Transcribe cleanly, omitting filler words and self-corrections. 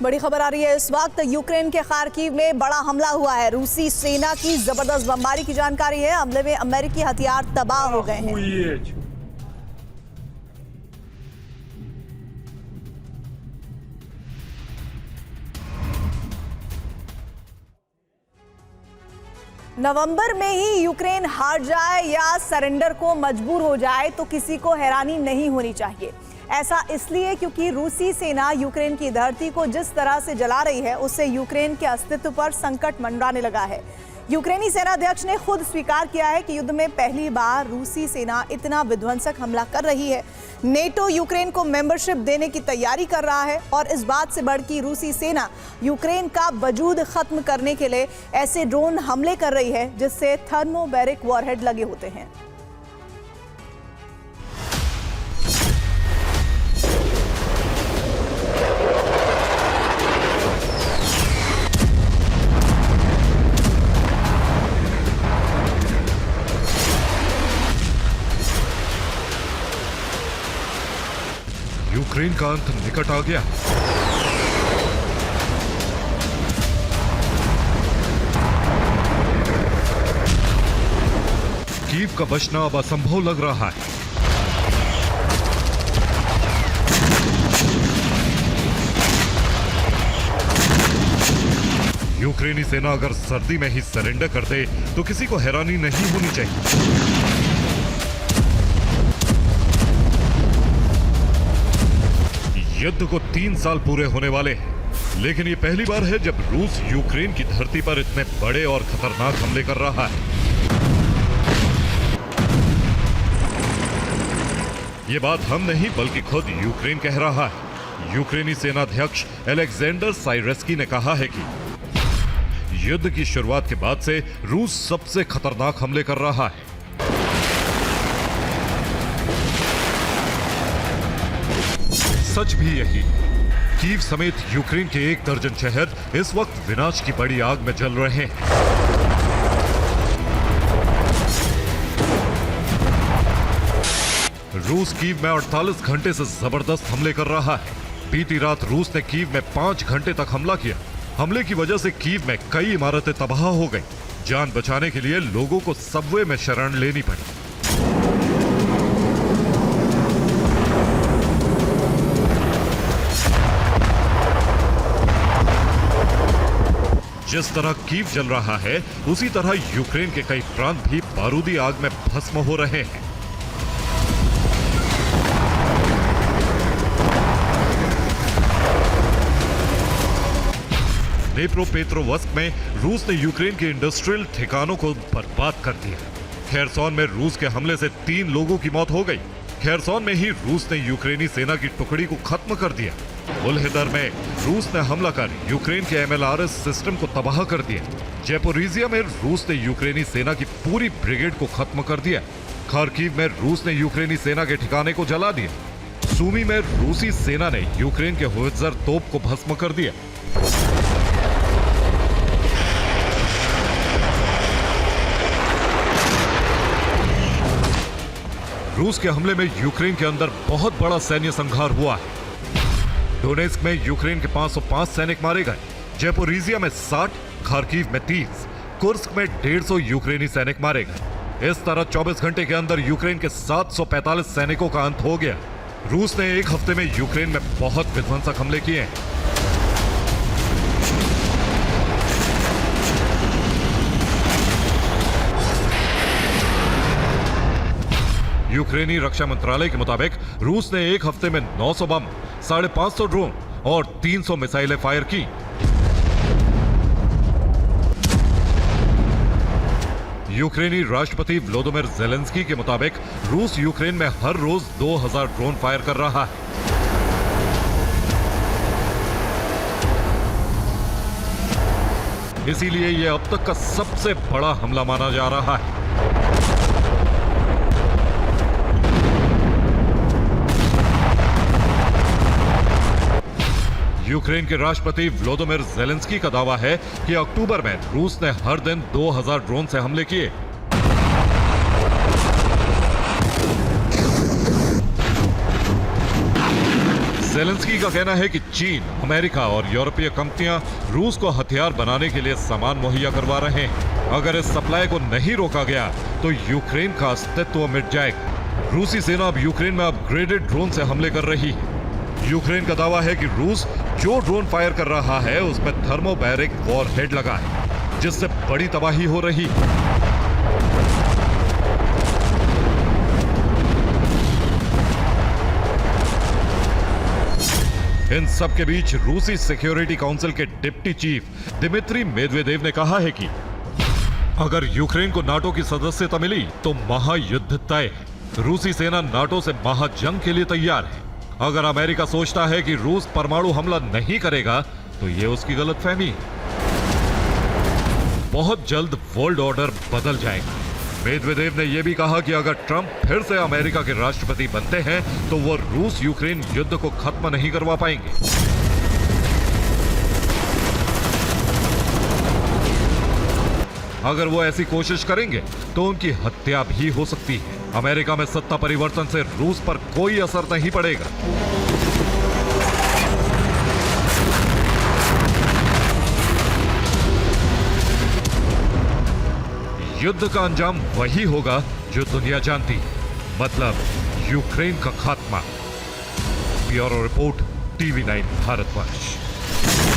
बड़ी खबर आ रही है इस वक्त। यूक्रेन के खार्किव में बड़ा हमला हुआ है। रूसी सेना की जबरदस्त बमबारी की जानकारी है। हमले में अमेरिकी हथियार तबाह हो गए हैं। नवंबर में ही यूक्रेन हार जाए या सरेंडर को मजबूर हो जाए तो किसी को हैरानी नहीं होनी चाहिए। ऐसा इसलिए क्योंकि रूसी सेना यूक्रेन की धरती को जिस तरह से जला रही है उससे यूक्रेन के अस्तित्व पर संकट मंडराने लगा है। यूक्रेनी सेनाध्यक्ष ने खुद स्वीकार किया है कि युद्ध में पहली बार रूसी सेना इतना विध्वंसक हमला कर रही है। नेटो यूक्रेन को मेंबरशिप देने की तैयारी कर रहा है और इस बात से बढ़ की रूसी सेना यूक्रेन का वजूद खत्म करने के लिए ऐसे ड्रोन हमले कर रही है जिससे थर्मोबैरिक वॉरहेड लगे होते हैं। यूक्रेन का अंत निकट आ गया। कीव का बचना अब असंभव लग रहा है। यूक्रेनी सेना अगर सर्दी में ही सरेंडर कर दे तो किसी को हैरानी नहीं होनी चाहिए। युद्ध को 3 साल पूरे होने वाले हैं, लेकिन ये पहली बार है जब रूस यूक्रेन की धरती पर इतने बड़े और खतरनाक हमले कर रहा है। ये बात हम नहीं बल्कि खुद यूक्रेन कह रहा है। यूक्रेनी सेनाध्यक्ष अलेक्जेंडर साइरेस्की ने कहा है कि युद्ध की शुरुआत के बाद से रूस सबसे खतरनाक हमले कर रहा है। सच भी यही। कीव समेत यूक्रेन के 1 दर्जन शहर इस वक्त विनाश की बड़ी आग में जल रहे हैं। रूस कीव में 48 घंटे से जबरदस्त हमले कर रहा है। बीती रात रूस ने कीव में 5 घंटे तक हमला किया। हमले की वजह से कीव में कई इमारतें तबाह हो गई। जान बचाने के लिए लोगों को सबवे में शरण लेनी पड़ी। जिस तरह कीव जल रहा है उसी तरह यूक्रेन के कई प्रांत भी बारूदी आग में भस्म हो रहे हैं। नेप्रोपेट्रोवस्क में रूस ने यूक्रेन के इंडस्ट्रियल ठिकानों को बर्बाद कर दिया। खेरसोन में रूस के हमले से 3 लोगों की मौत हो गई। खेरसोन में ही रूस ने यूक्रेनी सेना की टुकड़ी को खत्म कर दिया। उलहिदर में रूस ने हमला कर यूक्रेन के MLRS सिस्टम को तबाह कर दिया। ज़ैपोरिज़िया में रूस ने यूक्रेनी सेना की पूरी ब्रिगेड को खत्म कर दिया। खार्किव में रूस ने यूक्रेनी सेना के ठिकाने को जला दिया। सूमी में रूसी सेना ने यूक्रेन के होवित्ज़र तोप को भस्म कर दिया। रूस के हमले में यूक्रेन के अंदर बहुत बड़ा सैन्य संघार हुआ है। डोनेस्क में यूक्रेन के 505 सैनिक मारे गए। ज़ैपोरिज़िया में 60, खार्किव में 30, कुर्स्क में 150 यूक्रेनी सैनिक मारे गए। इस तरह 24 घंटे के अंदर यूक्रेन के 745 सैनिकों का अंत हो गया। रूस ने 1 हफ्ते में यूक्रेन में बहुत विध्वंसक हमले किए हैं। यूक्रेनी रक्षा मंत्रालय के मुताबिक रूस ने 1 हफ्ते में 900 बम, 550 ड्रोन और 300 मिसाइलें फायर की। यूक्रेनी राष्ट्रपति व्लादिमीर ज़ेलेंस्की के मुताबिक रूस यूक्रेन में हर रोज 2000 ड्रोन फायर कर रहा है। इसीलिए यह अब तक का सबसे बड़ा हमला माना जा रहा है। यूक्रेन के राष्ट्रपति व्लादिमीर ज़ेलेंस्की का दावा है कि अक्टूबर में रूस ने हर दिन 2000 ड्रोन से हमले किए। जेलेंस्की का कहना है कि चीन, अमेरिका और यूरोपीय कंपनियां रूस को हथियार बनाने के लिए सामान मुहैया करवा रहे हैं। अगर इस सप्लाई को नहीं रोका गया तो यूक्रेन का अस्तित्व मिट जाएगा। रूसी सेना अब यूक्रेन में अपग्रेडेड ड्रोन से हमले कर रही है। यूक्रेन का दावा है कि रूस जो ड्रोन फायर कर रहा है उसमें थर्मोबैरिक वॉरहेड लगा है, जिससे बड़ी तबाही हो रही है। इन सब के बीच रूसी सिक्योरिटी काउंसिल के डिप्टी चीफ दिमित्री मेदवेदेव ने कहा है कि अगर यूक्रेन को नाटो की सदस्यता मिली तो महायुद्ध तय। रूसी सेना नाटो से महाजंग के लिए तैयार है। अगर अमेरिका सोचता है कि रूस परमाणु हमला नहीं करेगा तो यह उसकी गलतफहमी है। बहुत जल्द वर्ल्ड ऑर्डर बदल जाएगा। मेदवेदेव ने यह भी कहा कि अगर ट्रंप फिर से अमेरिका के राष्ट्रपति बनते हैं तो वो रूस यूक्रेन युद्ध को खत्म नहीं करवा पाएंगे। अगर वो ऐसी कोशिश करेंगे तो उनकी हत्या भी हो सकती है। अमेरिका में सत्ता परिवर्तन से रूस पर कोई असर नहीं पड़ेगा। युद्ध का अंजाम वही होगा जो दुनिया जानती है, मतलब यूक्रेन का खात्मा। Bureau report, TV9 Bharatvarsh.